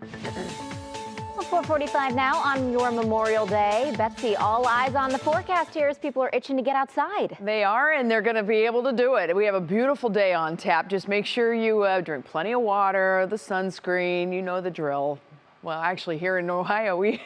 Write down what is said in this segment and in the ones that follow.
Well, 4:45 now on your Memorial Day. Betsy, all eyes on the forecast here as people are itching to get outside. They are, and they're going to be able to do it. We have a beautiful day on tap. Just make sure you drink plenty of water, the sunscreen, you know the drill. Well, actually, here in Ohio, we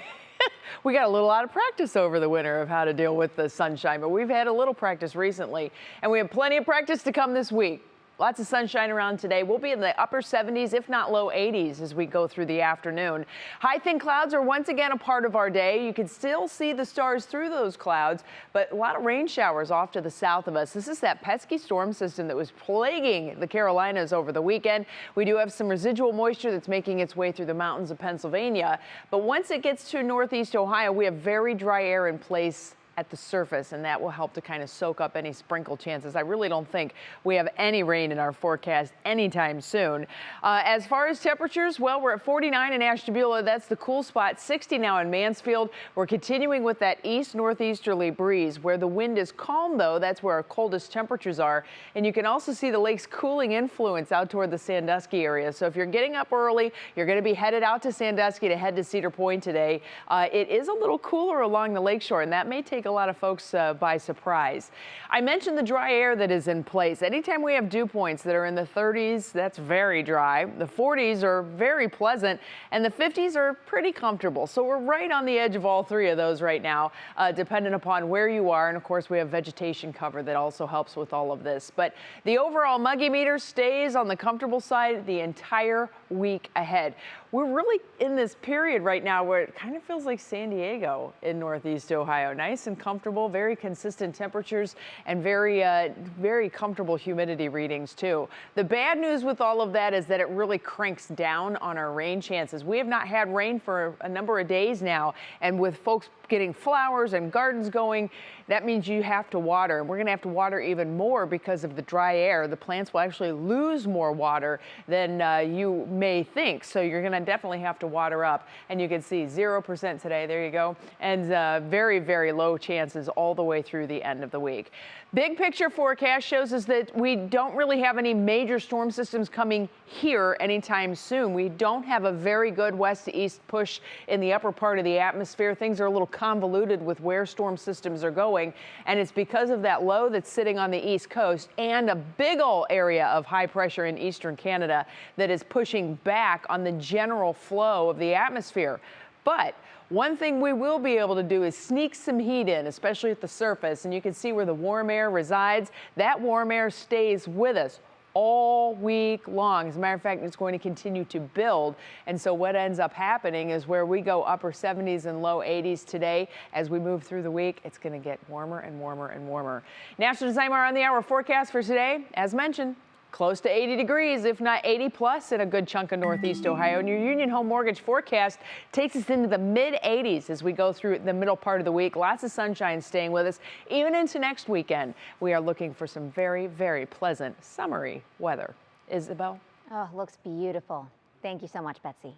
got a little out of practice over the winter of how to deal with the sunshine, but we've had a little practice recently, and we have plenty of practice to come this week. Lots of sunshine around today. We'll be in the upper 70s, if not low 80s, as we go through the afternoon. High thin clouds are once again a part of our day. You can still see the stars through those clouds, but a lot of rain showers off to the south of us. This is that pesky storm system that was plaguing the Carolinas over the weekend. We do have some residual moisture that's making its way through the mountains of Pennsylvania. But once it gets to northeast Ohio, we have very dry air in place at the surface, and that will help to kind of soak up any sprinkle chances. I really don't think we have any rain in our forecast anytime soon. As far as temperatures, well, we're at 49 in Ashtabula. That's the cool spot. 60 now in Mansfield. We're continuing with that east-northeasterly breeze. Where the wind is calm, though, that's where our coldest temperatures are. And you can also see the lake's cooling influence out toward the Sandusky area. So if you're getting up early, you're going to be headed out to Sandusky to head to Cedar Point today. It is a little cooler along the lakeshore, and that may take a lot of folks by surprise. I mentioned the dry air that is in place. Anytime we have dew points that are in the 30s, that's very dry. The 40s are very pleasant, and the 50s are pretty comfortable. So we're right on the edge of all three of those right now, depending upon where you are. And of course, we have vegetation cover that also helps with all of this. But the overall muggy meter stays on the comfortable side the entire week ahead. We're really in this period right now where it kind of feels like San Diego in northeast Ohio. Nice and comfortable, very consistent temperatures, and very comfortable humidity readings too. The bad news with all of that is that it really cranks down on our rain chances. We have not had rain for a number of days now, and with folks getting flowers and gardens going, that means you have to water. And we're going to have to water even more because of the dry air. The plants will actually lose more water than you may think. So you're going to definitely have to water up. And you can see 0% today. There you go. And very, very low chances all the way through the end of the week. Big picture forecast shows us that we don't really have any major storm systems coming here anytime soon. We don't have a very good west to east push in the upper part of the atmosphere. Things are a little convoluted with where storm systems are going, and it's because of that low that's sitting on the east coast and a big old area of high pressure in eastern Canada that is pushing back on the general flow of the atmosphere. But one thing we will be able to do is sneak some heat in, especially at the surface, and you can see where the warm air resides. That warm air stays with us all week long. As a matter of fact, it's going to continue to build. And so what ends up happening is where we go upper 70s and low 80s today, as we move through the week, it's going to get warmer and warmer and warmer. National Design on the Hour forecast for today, as mentioned, close to 80 degrees, if not 80 plus in a good chunk of northeast Ohio. And your Union Home Mortgage forecast takes us into the mid 80s as we go through the middle part of the week. Lots of sunshine staying with us even into next weekend. We are looking for some very, very pleasant summery weather. Isabel? Oh, looks beautiful. Thank you so much, Betsy.